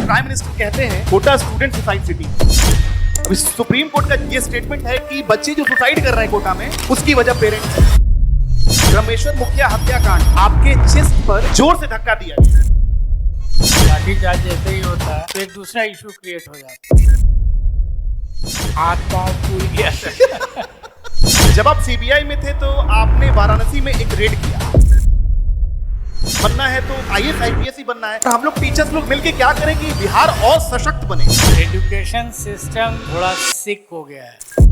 Prime minister कहते हैं Kota student suicide city. अभी सुप्रीम कोर्ट का ये स्टेटमेंट है कि बच्चे जो सुसाइड कर रहे हैं कोटा में उसकी वजह पेरेंट्स है। रमेश्वर मुखिया हत्याकांड, आपके चेस्ट पर जोर से धक्का दिया गया। लाठीचार्ज जैसे ही होता है तो एक दूसरा इशू क्रिएट हो जाता है, हाथ पांव फूल गया। जब आप सीबीआई में थे तो आपने वाराणसी में एक रेड किया। बनना है तो आईएएस आईपीएस ही बनना है। तो हम लोग टीचर्स लोग मिलके क्या करें कि बिहार और सशक्त बने। एजुकेशन सिस्टम थोड़ा सिक हो गया है।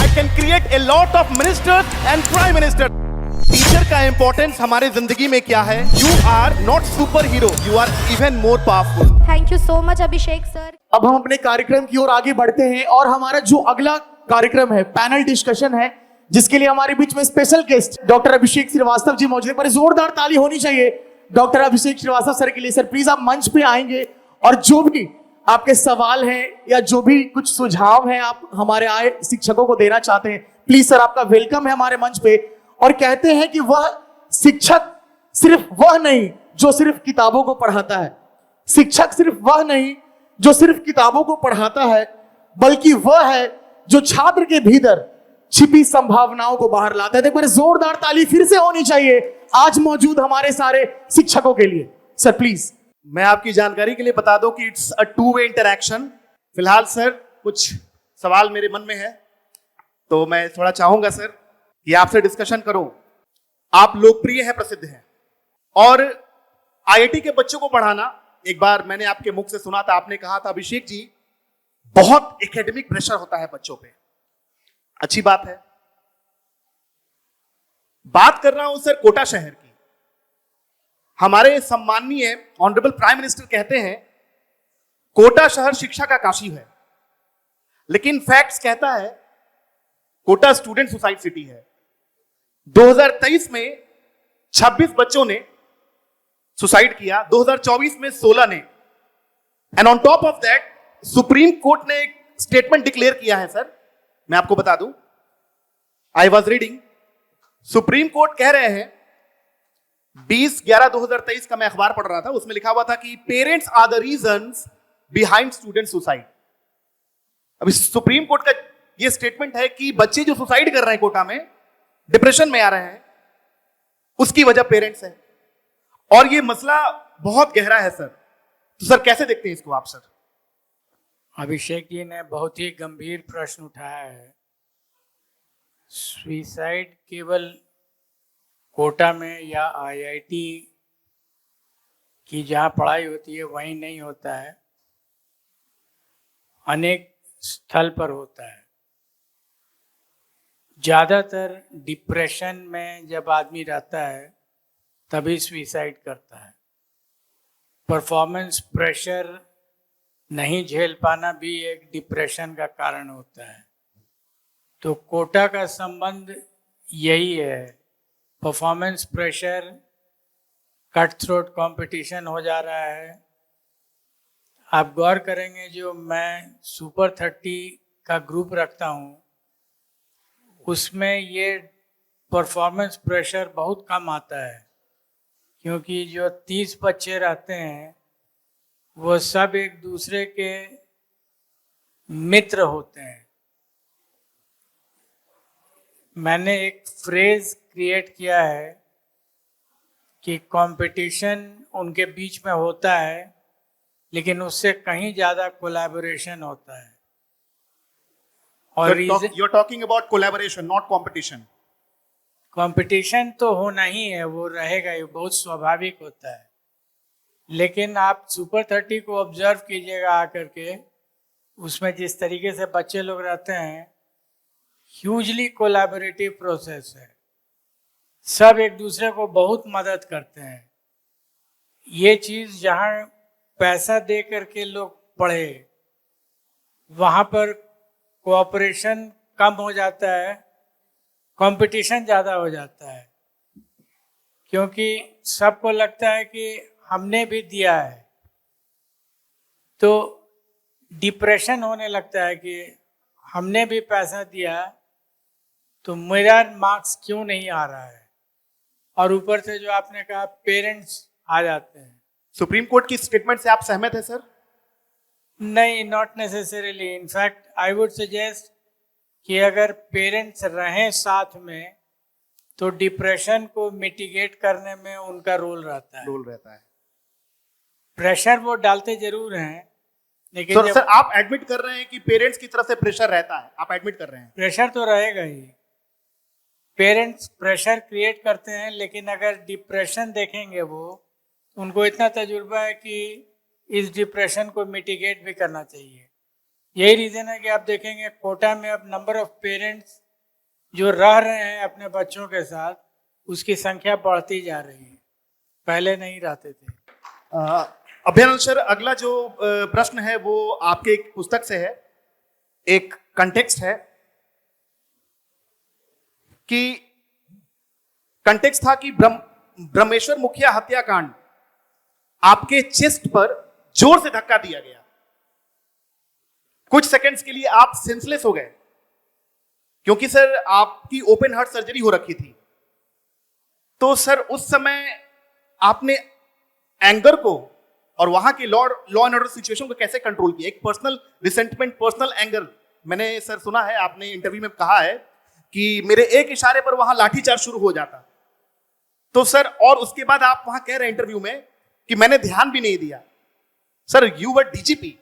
I can create a lot of ministers and prime minister. Teacher का इंपॉर्टेंस हमारे जिंदगी में क्या है? You are not superhero, you are even more powerful. Thank you so much Abhishek sir. अब हम अपने कार्यक्रम की ओर आगे बढ़ते हैं और हमारा जो अगला कार्यक्रम है पैनल डिस्कशन है, जिसके लिए हमारे बीच में स्पेशल गेस्ट डॉक्टर अभिषेक श्रीवास्तव जी मौजूद है। पर जोरदार ताली होनी चाहिए डॉक्टर अभिषेक श्रीवास्तव सर के लिए। सर प्लीज आप मंच पे आएंगे और जो भी आपके सवाल हैं या जो भी कुछ सुझाव हैं आप हमारे आए शिक्षकों को देना चाहते हैं, प्लीज सर आपका वेलकम है हमारे मंच पे। और कहते हैं कि वह शिक्षक सिर्फ वह नहीं जो सिर्फ किताबों को पढ़ाता है, शिक्षक सिर्फ वह नहीं जो सिर्फ किताबों को पढ़ाता है, बल्कि वह है जो छात्र के भीतर छिपी संभावनाओं को बाहर लाता है। एक बार जोरदार ताली फिर से होनी चाहिए आज मौजूद हमारे सारे शिक्षकों के लिए। Sir please. मैं आपकी जानकारी के लिए बता दूं कि it's a two way interaction. फिलहाल सर कुछ सवाल मेरे मन में है तो मैं थोड़ा चाहूंगा सर कि आपसे डिस्कशन करूं। आप लोकप्रिय हैं, प्रसिद्ध हैं और आईआईटी के बच्चों को पढ़ाना, एक बार मैंने आपके मुख से सुना था, आपने कहा था अभिषेक जी बहुत एकेडमिक प्रेशर होता है बच्चों पे। अच्छी बात है। बात कर रहा हूं सर कोटा शहर की। हमारे सम्माननीय ऑनरेबल प्राइम मिनिस्टर कहते हैं कोटा शहर शिक्षा का काशी है, लेकिन फैक्ट्स कहता है कोटा स्टूडेंट सुसाइड सिटी है। 2023 में 26 बच्चों ने सुसाइड किया, 2024 में 16 ने। And on top of that supreme court ने एक स्टेटमेंट डिक्लेयर किया है सर, मैं आपको बता दूं। आई वॉज रीडिंग, सुप्रीम कोर्ट कह रहे हैं 20/11/2023 का मैं अखबार पढ़ रहा था, उसमें लिखा हुआ था कि parents are the reasons behind student suicide. अभी सुप्रीम कोर्ट का यह स्टेटमेंट है कि बच्चे जो सुसाइड कर रहे हैं कोटा में, डिप्रेशन में आ रहे हैं, उसकी वजह पेरेंट्स है। और यह मसला बहुत गहरा है सर। तो सर कैसे देखते हैं इसको आप सर? अभिषेक जी ने बहुत ही गंभीर प्रश्न उठाया है। सुसाइड केवल कोटा में या आईआईटी की जहाँ पढ़ाई होती है वहीं नहीं होता है, अनेक स्थल पर होता है। ज़्यादातर डिप्रेशन में जब आदमी रहता है तभी सुसाइड करता है। परफॉर्मेंस प्रेशर नहीं झेल पाना भी एक डिप्रेशन का कारण होता है। तो कोटा का संबंध यही है। Performance pressure, cut throat competition हो जा रहा है। आप गौर करेंगे जो मैं सुपर 30 का ग्रुप रखता हूँ उसमें ये परफॉर्मेंस प्रेशर बहुत कम आता है, क्योंकि जो 30 बच्चे रहते हैं वो सब एक दूसरे के मित्र होते हैं। मैंने एक फ्रेज क्रिएट किया है कि कंपटीशन उनके बीच में होता है, लेकिन उससे कहीं ज़्यादा कोलैबोरेशन होता है। और you are talking about collaboration, not competition. Competition तो होना ही है, वो रहेगा, ये बहुत स्वाभाविक होता है। लेकिन आप सुपर 30 को ऑब्जर्व कीजिएगा आकर के, उसमें जिस तरीके से बच्चे लोग रहते हैं, ह्यूजली कोलैबोरेटिव प्रोसेस है। सब एक दूसरे को बहुत मदद करते हैं। ये चीज़ जहाँ पैसा दे करके लोग पढ़े वहाँ पर कोऑपरेशन कम हो जाता है, कंपटीशन ज़्यादा हो जाता है, क्योंकि सबको लगता है कि हमने भी दिया है। तो डिप्रेशन होने लगता है कि हमने भी पैसा दिया तो मेरा मार्क्स क्यों नहीं आ रहा है। और ऊपर से जो आपने कहा पेरेंट्स आ जाते हैं, सुप्रीम कोर्ट की स्टेटमेंट से आप सहमत है सर? नहीं, not necessarily. In fact I would suggest कि अगर पेरेंट्स रहें साथ में तो डिप्रेशन को मिटिगेट करने में उनका रोल रहता है। रोल रहता है। प्रेशर वो डालते जरूर हैं, लेकिन सर जब सर आप एडमिट कर रहे हैं कि पेरेंट्स की तरफ से प्रेशर रहता है, आप एडमिट कर रहे हैं? प्रेशर तो रहेगा ही। पेरेंट्स प्रेशर क्रिएट करते हैं, लेकिन अगर डिप्रेशन देखेंगे वो, उनको इतना तजुर्बा है कि इस डिप्रेशन को मिटिगेट भी करना चाहिए। यही रीज़न है कि आप देखेंगे कोटा में अब नंबर ऑफ पेरेंट्स जो रह रहे हैं अपने बच्चों के साथ, उसकी संख्या बढ़ती जा रही है, पहले नहीं रहते थे। अभिनंदन सर, अगला जो प्रश्न है वो आपके एक पुस्तक से है। एक कंटेक्स्ट है कि कंटेक्स्ट था कि ब्रह्मेश्वर मुखिया हत्याकांड आपके चेस्ट पर जोर से धक्का दिया गया, कुछ सेकंड्स के लिए आप सेंसलेस हो गए, क्योंकि सर आपकी ओपन हार्ट सर्जरी हो रखी थी। तो सर उस समय आपने एंगर को और वहां के लॉ एंड ऑर्डर सिचुएशन को कैसे कंट्रोल किया? एक पर्सनल रिसेंटमेंट, पर्सनल एंगर, मैंने सर सुना है, आपने इंटरव्यू में कहा है कि मेरे एक इशारे पर वहां लाठीचार्ज शुरू हो जाता। तो सर, और उसके बाद आप वहां कह रहे हैं इंटरव्यू में कि मैंने ध्यान भी नहीं दिया। सर, यू वर डीजीपी,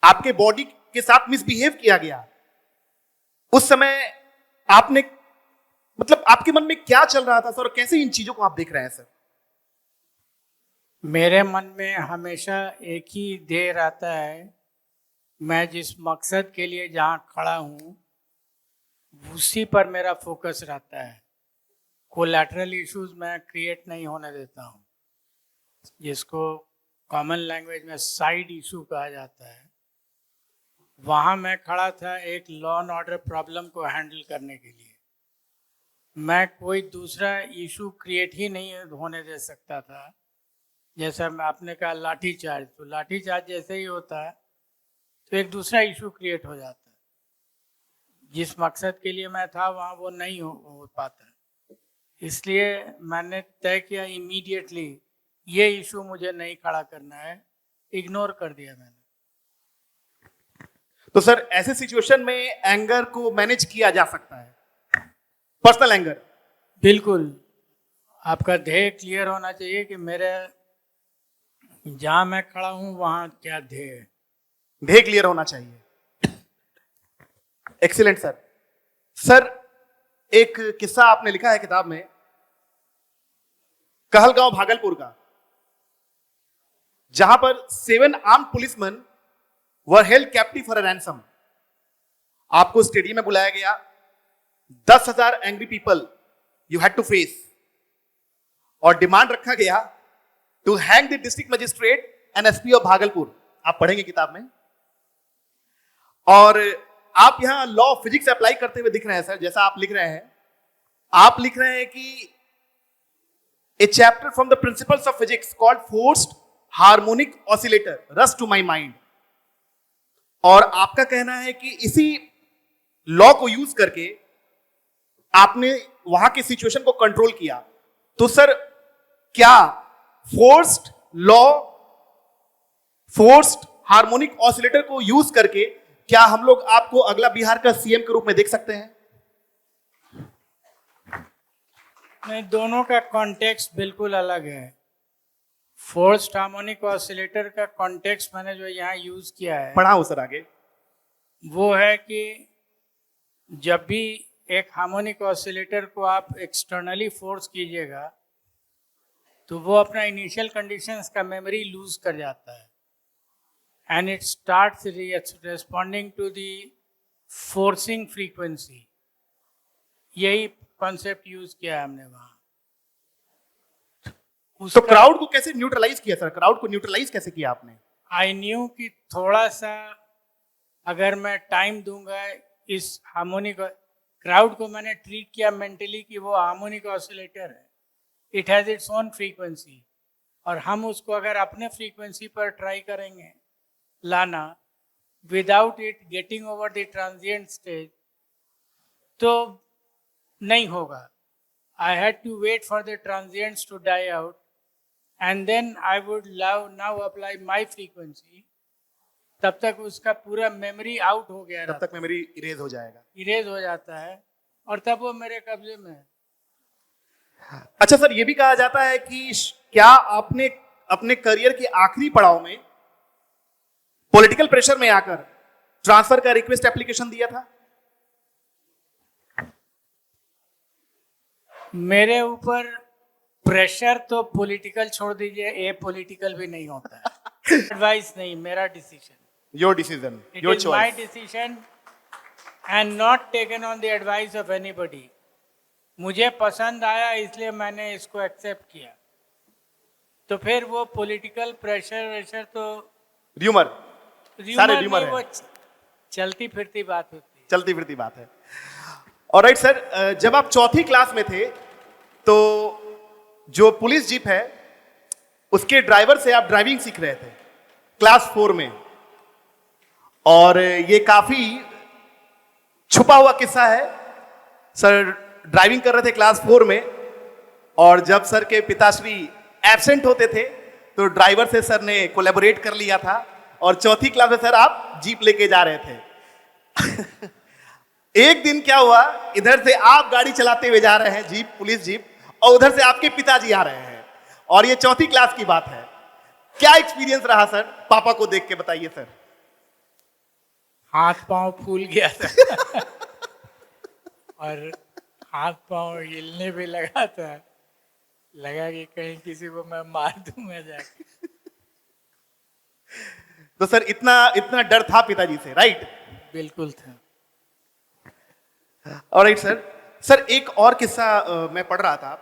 आपके बॉडी के साथ मिसबिहेव किया गया। उस समय आपने, मतलब आपके मन में क्या चल रहा था सर, और कैसे इन चीजों को आप देख रहे हैं सर? मेरे मन में हमेशा एक ही ध्येय रहता है, मैं जिस मकसद के लिए जहाँ खड़ा हूँ उसी पर मेरा फोकस रहता है। कोलैटरल इश्यूज मैं क्रिएट नहीं होने देता हूँ, जिसको कॉमन लैंग्वेज में साइड इशू कहा जाता है। वहाँ मैं खड़ा था एक लॉ एंड ऑर्डर प्रॉब्लम को हैंडल करने के लिए। मैं कोई दूसरा इशू क्रिएट ही नहीं होने दे सकता था। जैसा आपने कहा लाठी चार्ज, तो लाठी चार्ज जैसे ही होता है तो एक दूसरा इशू क्रिएट हो जाता है। जिस मकसद के लिए मैं था वहाँ वो नहीं हो पाता। इसलिए मैंने तय किया इमीडिएटली ये इशू मुझे नहीं खड़ा करना है, इग्नोर कर दिया मैंने। तो सर ऐसे सिचुएशन में एंगर को मैनेज किया जा सकता है, पर्सनल एंगर? बिल्कुल, आपका ध्येय क्लियर होना चाहिए कि मेरे जहां मैं खड़ा हूं वहां क्या ध्येय है। ध्येय क्लियर होना चाहिए। Excellent sir. सर, एक किस्सा आपने लिखा है किताब में, कहलगांव भागलपुर का, जहां पर 7 armed policemen were held captive for a ransom. आपको स्टेडियम में बुलाया गया, 10,000 angry people you had to face, और डिमांड रखा गया to hang the district magistrate and SP of Bhagalpur. आप पढ़ेंगे किताब में। और आप यहां लॉ ऑफ फिजिक्स अप्लाई करते हुए दिख रहे हैं सर। जैसा आप लिख रहे हैं, आप लिख रहे हैं कि a chapter from the principles of physics called forced harmonic oscillator rush to my mind. और आपका कहना है कि इसी लॉ को यूज करके आपने वहां की सिचुएशन को कंट्रोल किया। तो सर, क्या forced law, forced harmonic oscillator को यूज करके क्या हम लोग आपको अगला बिहार का सीएम के रूप में देख सकते हैं? नहीं, दोनों का कॉन्टेक्स्ट बिल्कुल अलग है। फोर्स्ड हार्मोनिक ऑसिलेटर का कॉन्टेक्स्ट मैंने जो यहाँ यूज किया है, पढ़ाओ सर आगे। वो है कि जब भी एक हार्मोनिक ऑसिलेटर को आप एक्सटर्नली फोर्स कीजिएगा तो वो अपना इनिशियल कंडीशंस का मेमोरी लूज कर जाता है, and it starts responding to the forcing frequency. यही कॉन्सेप्ट यूज किया है हमने वहाँ। तो क्राउड को कैसे न्यूट्रलाइज किया सर? क्राउड को न्यूट्रलाइज कैसे किया आपने? आई न्यू कि थोड़ा सा अगर मैं टाइम दूंगा इस हार्मोनिक, क्राउड को मैंने ट्रीट किया मेंटली कि वो हार्मोनिक ऑसिलेटर है, it has its own frequency, और हम उसको अगर अपने फ्रीक्वेंसी पर ट्राई करेंगे लाना without it getting over the transient stage तो नहीं होगा। I had to wait for the transients to die out and then I would love now apply my frequency, तब तक उसका पूरा मेमोरी आउट हो गया तब तक मेमोरी इरेज हो जाएगा। इरेज हो जाता है और तब वो मेरे कब्जे में है। अच्छा सर, ये भी कहा जाता है कि क्या आपने अपने करियर के आखिरी पड़ाव में पॉलिटिकल प्रेशर में आकर ट्रांसफर का रिक्वेस्ट एप्लीकेशन दिया था? मेरे ऊपर प्रेशर तो पॉलिटिकल छोड़ दीजिए, ए पॉलिटिकल भी नहीं होता है। एडवाइस नहीं, मेरा decision, your decision, it your is my choice. Decision and not taken on the advice of anybody. मुझे पसंद आया इसलिए मैंने इसको एक्सेप्ट किया। तो फिर वो पॉलिटिकल प्रेशर वेशर तो र्यूमर, सारे र्यूमर र्यूमर नहीं, वो है, चलती फिरती बात होती है। चलती फिरती बात है। ऑलराइट सर, जब आप चौथी क्लास में थे तो जो पुलिस जीप है उसके ड्राइवर से आप ड्राइविंग सीख रहे थे क्लास 4 में, और ये काफी छुपा हुआ किस्सा है। सर ड्राइविंग कर रहे थे क्लास 4 में, और जब सर के पिताश्री एब्सेंट होते थे तो ड्राइवर से सर ने कोलैबोरेट कर लिया था, और चौथी क्लास में सर आप जीप लेके जा रहे थे। एक दिन क्या हुआ, इधर से आप गाड़ी चलाते हुए जा रहे हैं, जीप, पुलिस जीप, और उधर से आपके पिताजी आ रहे हैं, और ये चौथी क्लास की बात है। क्या एक्सपीरियंस रहा सर पापा को देख के, बताइए सर। हाथ पांव फूल गया था और हाथ पांव हिलने भी लगा था, लगा कि कहीं किसी को मैं मार दूंगा जाके। तो सर इतना इतना डर था पिताजी से, राइट? बिल्कुल था। Alright sir. सर एक और किस्सा मैं पढ़ रहा था,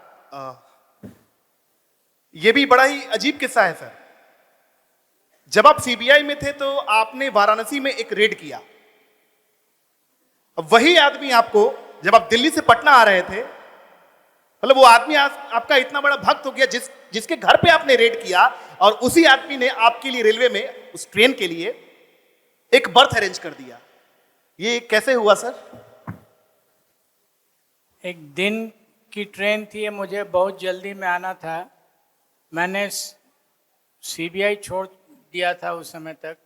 ये भी बड़ा ही अजीब किस्सा है सर। जब आप सीबीआई में थे तो आपने वाराणसी में एक रेड किया। अब वही आदमी आपको, जब आप दिल्ली से पटना आ रहे थे, मतलब वो आदमी आपका इतना बड़ा भक्त हो गया जिसके घर पे आपने रेड किया, और उसी आदमी ने आपके लिए रेलवे में उस ट्रेन के लिए एक बर्थ अरेंज कर दिया। ये कैसे हुआ सर? एक दिन की ट्रेन थी, मुझे बहुत जल्दी में आना था। मैंने सीबीआई छोड़ दिया था उस समय तक।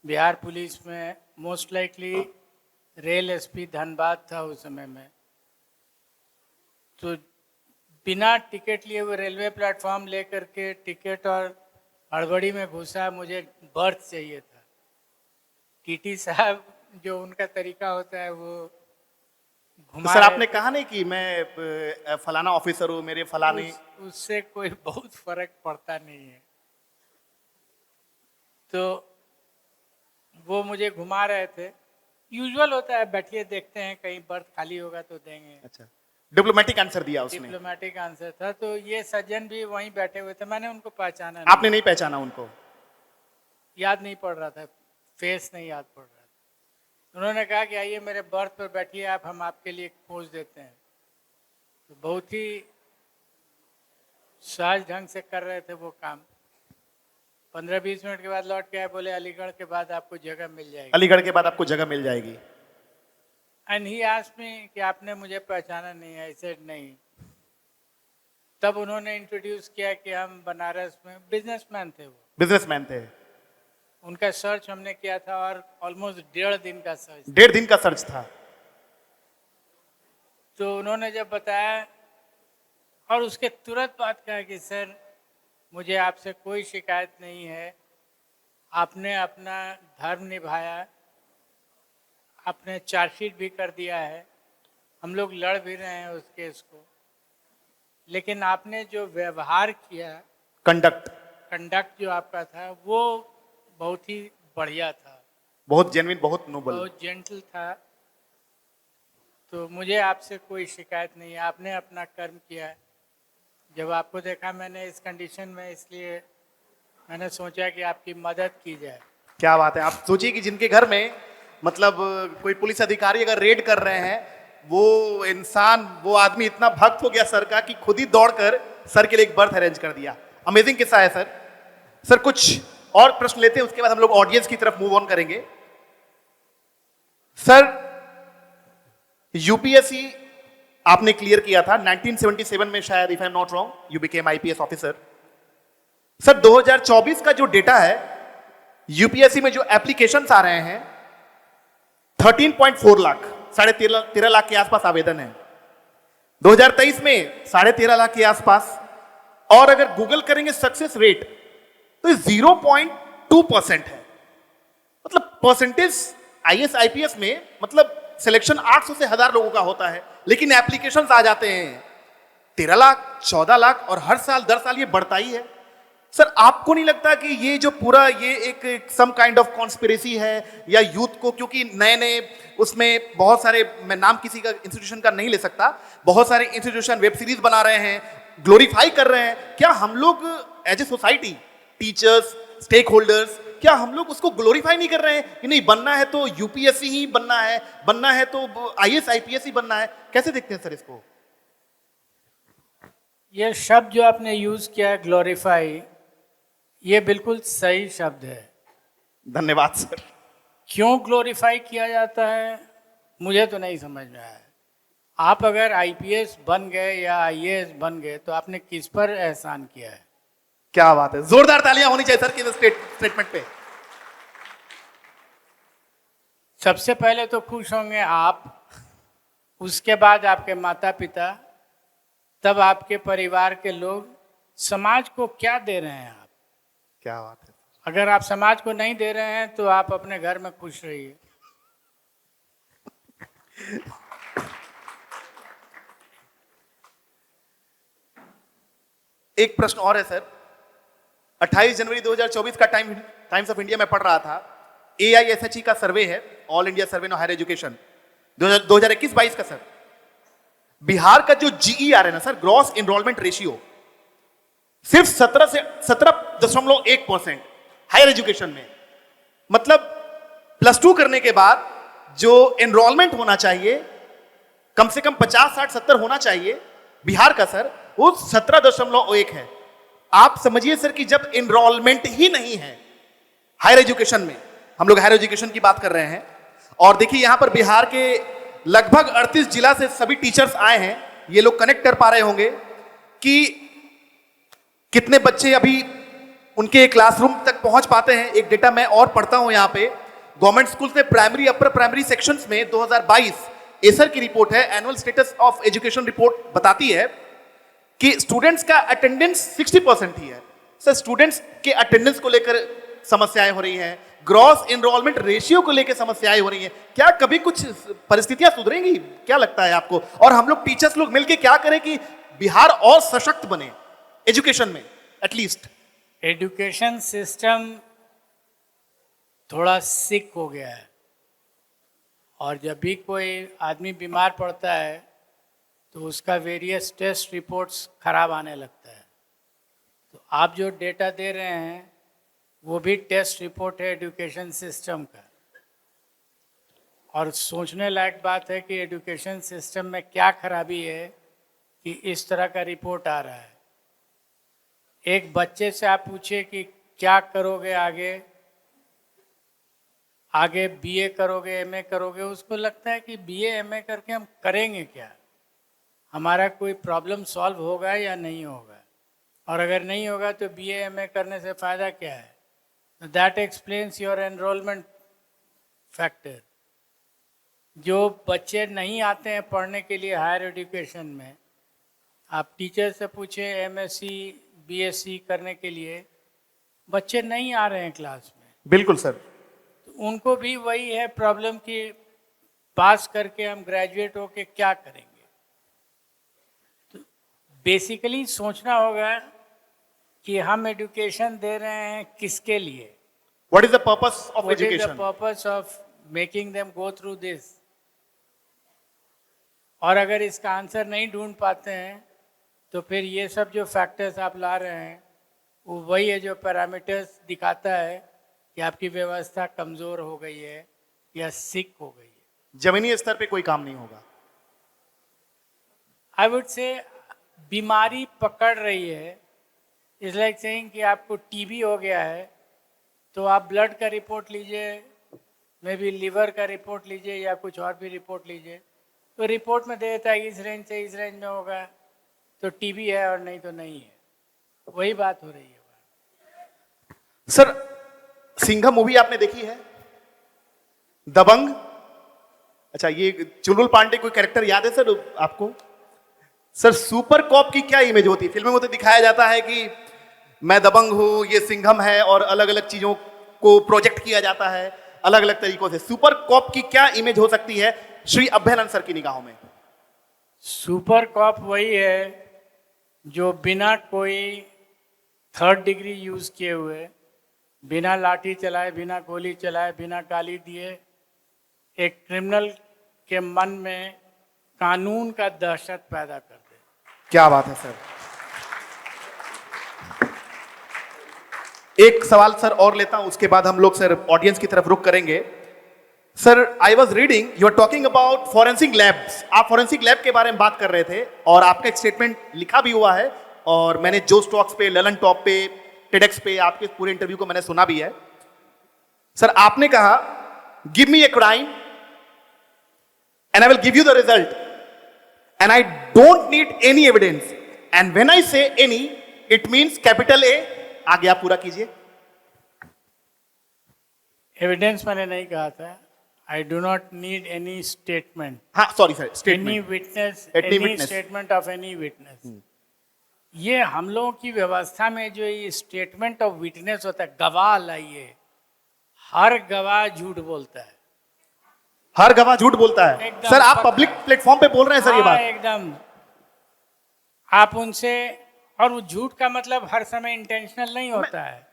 बिहार पुलिस में most likely rail SP Dhanbad था उस समय में। तो बिना टिकट लिए वो रेलवे प्लेटफॉर्म लेकर के टिकट और हड़बड़ी में घुसा। मुझे बर्थ चाहिए था। टीटी साहब जो उनका तरीका होता है वो तो सर आपने कहा नहीं कि मैं फलाना ऑफिसर हूं, मेरे फलाने? उससे कोई बहुत फर्क पड़ता नहीं है। तो वो मुझे घुमा रहे थे। यूजुअल होता है, बैठिए देखते हैं कहीं बर्थ खाली होगा तो देंगे। अच्छा, डिप्लोमेटिक आंसर दिया उसने। डिप्लोमेटिक आंसर था। तो ये सज्जन भी वहीं बैठे हुए थे, मैंने उनको पहचाना आपने नहीं पहचाना उनको? याद नहीं पड़ रहा था, फेस नहीं याद पड़ रहा था। उन्होंने कहा कि आइए मेरे बर्थ पर बैठिए आप, हम आपके लिए पोज देते हैं। तो बहुत ही सहज ढंग से कर रहे थे वो काम। 15-20 मिनट के बाद लौट के आए, बोले अलीगढ़ के बाद आपको जगह मिल जाएगी। अलीगढ़ के बाद आपको जगह मिल जाएगी। एंड ही आस्क्ड मी कि आपने मुझे पहचाना नहीं है। आई सेड नहीं। तब उन्होंने इंट्रोड्यूस किया कि हम बनारस में बिजनेसमैन थे। वो बिजनेसमैन थे। उनका सर्च हमने किया था, और ऑलमोस्ट 1.5 दिन का सर्च। 1.5 दिन का सर्च था। तो उन्होंने जब बताया, और उसके तुरंत बाद कहा कि सर मुझे आपसे कोई शिकायत नहीं है, आपने अपना धर्म निभाया, आपने चार्जशीट भी कर दिया है, हम लोग लड़ भी रहे हैं उस केस को, लेकिन आपने जो व्यवहार किया, कंडक्ट जो आपका था वो बहुत ही बढ़िया था, बहुत जेन्युइन, बहुत नोबल, बहुत जेंटल था। तो मुझे आपसे कोई शिकायत नहीं है, आपने अपना कर्म किया है। जब आपको देखा मैंने इस कंडीशन में, इसलिए मैंने सोचा कि आपकी मदद की जाए। क्या बात है। आप सोचिए कि जिनके घर में मतलब कोई पुलिस अधिकारी अगर रेड कर रहे हैं, वो इंसान, वो आदमी इतना भक्त हो गया सर का कि खुद ही दौड़कर सर के लिए एक बर्थ अरेंज कर दिया। अमेजिंग किस्सा है सर। सर कुछ और प्रश्न लेते हैं, उसके बाद हम लोग ऑडियंस की तरफ मूव ऑन करेंगे। सर यूपीएससी आपने क्लियर किया था 1977 में शायद, if I am not wrong, you became IPS officer. Sir 2024 का जो डेटा है, यूपीएससी में जो एप्लीकेशंस आ रहे हैं 13.4 लाख, 13.5 लाख के आसपास आवेदन है। 2023 में 13.5 लाख के आसपास, और अगर गूगल करेंगे सक्सेस रेट तो 0.2% है। मतलब परसेंटेज आईएएस आईपीएस में, मतलब सिलेक्शन 800 से 1000 लोगों का होता है, लेकिन एप्लीकेशंस आ जाते हैं 13 लाख, 14 लाख, और हर साल दर साल ये बढ़ता ही है। सर आपको नहीं लगता कि ये जो पूरा ये एक सम काइंड ऑफ कॉन्स्पिरेसी है, या यूथ को, क्योंकि नए नए उसमें बहुत सारे, मैं नाम किसी का इंस्टीट्यूशन का नहीं ले सकता, बहुत सारे इंस्टीट्यूशन वेब सीरीज बना रहे हैं, ग्लोरीफाई कर रहे हैं, क्या हम लोग as a society, teachers, stakeholders, क्या हम लोग उसको ग्लोरीफाई नहीं कर रहे हैं कि नहीं बनना है तो यूपीएससी ही बनना है तो आईएएस आईपीएस ही बनना है? कैसे देखते हैं सर इसको? ये शब्द जो आपने यूज किया है ग्लोरीफाई, ये बिल्कुल सही शब्द है। धन्यवाद सर। क्यों ग्लोरीफाई किया जाता है मुझे तो नहीं समझ में आया। आप अगर आईपीएस बन गए या आईएएस बन गए तो आपने किस पर एहसान किया है? क्या बात है, जोरदार तालियां होनी चाहिए सर की स्टेटमेंट पे। सबसे पहले तो खुश होंगे आप, उसके बाद आपके माता पिता, तब आपके परिवार के लोग। समाज को क्या दे रहे हैं आप? क्या बात है। अगर आप समाज को नहीं दे रहे हैं तो आप अपने घर में खुश रहिए। एक प्रश्न और है सर। 28 जनवरी 2024 का टाइम्स ऑफ इंडिया में पढ़ रहा था, AISHE का सर्वे है, all India survey on higher education 2021-22 का सर। बिहार का जो GER है ना सर, ग्रॉस एनरोलमेंट रेशियो, सिर्फ 17.1% हायर एजुकेशन में। मतलब +2 करने के बाद जो एनरोलमेंट होना चाहिए, कम से कम 50, 60, 70 होना चाहिए बिहार का सर, वो 17.1 है। आप समझिए सर कि जब एनरोलमेंट ही नहीं है हायर एजुकेशन में, हम लोग हायर एजुकेशन की बात कर रहे हैं, और देखिए यहां पर बिहार के लगभग 38 जिला से सभी टीचर्स आए हैं, ये लोग कनेक्ट कर पा रहे होंगे कि कितने बच्चे अभी उनके क्लासरूम तक पहुंच पाते हैं। एक डेटा मैं और पढ़ता हूं यहां पे, गवर्नमेंट स्कूल में प्राइमरी, अपर प्राइमरी सेक्शंस में 2022 एसर की रिपोर्ट है, annual status of education report बताती है कि स्टूडेंट्स का अटेंडेंस 60% ही है। सर स्टूडेंट्स के अटेंडेंस को लेकर समस्याएं हो रही हैं, ग्रॉस एनरोलमेंट रेशियो को लेकर समस्याएं हो रही हैं। क्या कभी कुछ परिस्थितियां सुधरेंगी? क्या लगता है आपको? और हम लोग टीचर्स लोग मिलकर क्या करें कि बिहार और सशक्त बने एजुकेशन में? एटलीस्ट एजुकेशन सिस्टम थोड़ा सिक हो गया है, और जब भी कोई आदमी बीमार पड़ता है तो उसका वेरियस टेस्ट रिपोर्ट्स खराब आने लगता है। तो आप जो डेटा दे रहे हैं वो भी टेस्ट रिपोर्ट है एजुकेशन सिस्टम का। और सोचने लायक बात है कि एजुकेशन सिस्टम में क्या खराबी है कि इस तरह का रिपोर्ट आ रहा है। एक बच्चे से आप पूछिए कि क्या करोगे आगे बीए करोगे, एमए करोगे, उसको लगता है कि बीए एमए करके हम करेंगे क्या, हमारा कोई प्रॉब्लम सॉल्व होगा या नहीं होगा, और अगर नहीं होगा तो बीए एमए करने से फ़ायदा क्या है? That explains your enrolment factor. जो बच्चे नहीं आते हैं पढ़ने के लिए हायर एजुकेशन में, आप टीचर से पूछें एमएससी बीएससी करने के लिए, बच्चे नहीं आ रहे हैं क्लास में। बिल्कुल सर। तो उनको भी वही है प्रॉब्लम कि पास करके हम ग्रेजुएट होके क्या करेंगे। तो बेसिकली सोचना होगा कि हम एजुकेशन दे रहे हैं किसके लिए? What is the purpose of What is the education? purpose of making them go through this? और अगर इसका आंसर नहीं ढूंढ पाते हैं तो फिर ये सब जो फैक्टर्स आप ला रहे हैं वो वही है जो पैरामीटर्स दिखाता है कि आपकी व्यवस्था कमज़ोर हो गई है या सिक हो गई है। जमीनी स्तर पे कोई काम नहीं होगा। आई वुड से बीमारी पकड़ रही है। इट्स लाइक सेइंग कि आपको टीबी हो गया है तो आप ब्लड का रिपोर्ट लीजिए, मे बी लीवर का रिपोर्ट लीजिए या कुछ और भी रिपोर्ट लीजिए, तो रिपोर्ट में दे देता है इस रेंज से इस रेंज में होगा तो टीबी है और नहीं तो नहीं है। वही बात हो रही है। सर सिंघम मूवी आपने देखी है? दबंग? अच्छा, ये चुलबुल पांडे कोई कैरेक्टर याद है सर आपको? सर सुपर कॉप की क्या इमेज होती है? फिल्मों में तो दिखाया जाता है कि मैं दबंग हूं, ये सिंघम है, और अलग अलग चीजों को प्रोजेक्ट किया जाता है अलग अलग तरीकों से। सुपर कॉप की क्या इमेज हो सकती है श्री अभ्यानंद सर की निगाहों में? सुपर कॉप वही है जो बिना कोई थर्ड डिग्री यूज किए हुए, बिना लाठी चलाए, बिना गोली चलाए, बिना गाली दिए, एक क्रिमिनल के मन में कानून का दहशत पैदा कर दे। क्या बात है सर। एक सवाल सर और लेता हूं, उसके बाद हम लोग सर ऑडियंस की तरफ रुख करेंगे। Sir I was reading you are talking about forensic labs. आप फॉरेंसिक लैब के बारे में बात कर रहे थे और आपका एक स्टेटमेंट लिखा भी हुआ है, और मैंने जोस टॉक्स पे, ललन टॉप पे, टेडेक्स पे आपके पूरे इंटरव्यू को मैंने सुना भी है। सर आपने कहा give me a crime and I will give you the result and I don't need any evidence, and when I say any it means capital A. आगे आप पूरा कीजिए। एविडेंस मैंने नहीं कहा था। I do not need any statement, हाँ sorry sir, any statement, witness, Any any witness. Statement of any witness. ये हम लोगों की व्यवस्था में जो ये स्टेटमेंट ऑफ विटनेस होता है, गवाह लाइए, हर गवाह झूठ बोलता है। हर गवाह झूठ बोलता है। एकदम सर आप पक्का। पब्लिक प्लेटफॉर्म पे बोल रहे हैं सर ये हाँ, बात? एकदम। आप उनसे, और वो झूठ का मतलब हर समय इंटेंशनल नहीं होता है,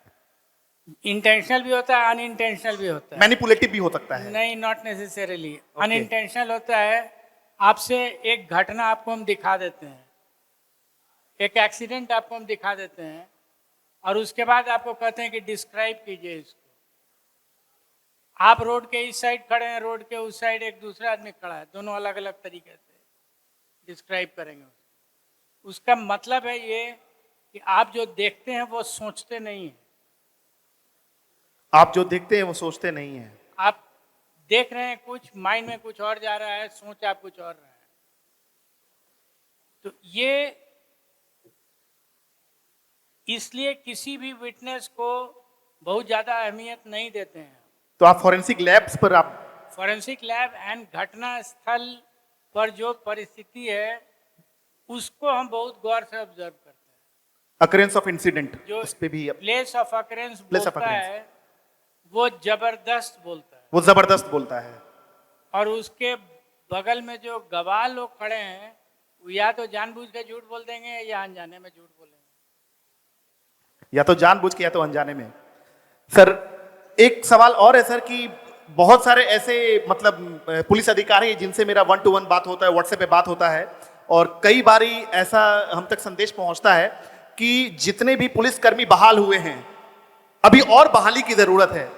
इंटेंशनल भी होता है, अनइंटेंशनल भी होता है। मैनिपुलेटिव भी हो सकता है। नहीं, नॉट नेसेसरीली। अनइंटेंशनल होता है, आपसे एक घटना आपको हम दिखा देते हैं, एक एक्सीडेंट आपको हम दिखा देते हैं, और उसके बाद आपको कहते हैं कि डिस्क्राइब कीजिए इसको। आप रोड के इस साइड खड़े हैं, रोड के उस साइड एक दूसरा आदमी खड़ा है, दोनों अलग अलग तरीके से डिस्क्राइब करेंगे। उसका मतलब है ये कि आप जो देखते हैं वो सोचते नहीं हैं। आप जो देखते हैं वो सोचते नहीं है। आप देख रहे हैं कुछ, माइंड में कुछ और जा रहा है, सोच आप कुछ और रहे हैं। तो ये इसलिए किसी भी विटनेस को बहुत ज्यादा अहमियत नहीं देते हैं। तो आप फॉरेंसिक लैब्स पर आप फॉरेंसिक लैब एंड घटना स्थल पर जो परिस्थिति है उसको हम बहुत गौर से ऑब्जर्व करते हैं। अकरेंस ऑफ इंसिडेंट, जो उस पे भी place of occurrence Place of बोलता occurrence. है वो जबरदस्त बोलता है, वो जबरदस्त बोलता है। और उसके बगल में जो गवाह लोग खड़े हैं वो या तो जानबूझ के झूठ बोल देंगे या अनजाने में झूठ बोलेंगे। या तो जानबूझ के या तो अनजाने में। सर एक सवाल और है सर कि बहुत सारे ऐसे मतलब पुलिस अधिकारी हैं जिनसे मेरा 1-to-1 बात होता है, व्हाट्सएप पे बात होता है, और कई बारी ऐसा हम तक संदेश पहुंचता है कि जितने भी पुलिसकर्मी बहाल हुए हैं अभी और बहाली की जरूरत है।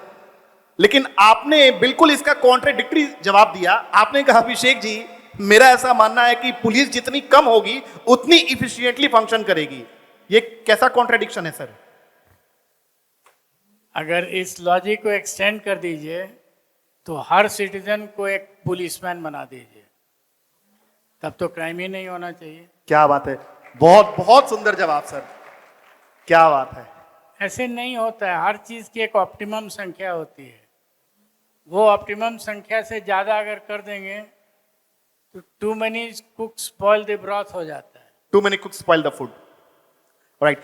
लेकिन आपने बिल्कुल इसका कॉन्ट्राडिक्टरी जवाब दिया। आपने कहा अभिषेक जी मेरा ऐसा मानना है कि पुलिस जितनी कम होगी उतनी इफिशिएंटली फंक्शन करेगी। ये कैसा कॉन्ट्राडिक्शन है सर? अगर इस लॉजिक को एक्सटेंड कर दीजिए तो हर सिटीजन को एक पुलिसमैन बना दीजिए, तब तो क्राइम ही नहीं होना चाहिए। क्या बात है, बहुत बहुत सुंदर जवाब सर, क्या बात है। ऐसे नहीं होता है, हर चीज की एक ऑप्टिमम संख्या होती है। वो ऑप्टिमम संख्या से ज्यादा अगर कर देंगे तो too many cooks spoil the broth हो जाता है। Too many cooks spoil the food. All right.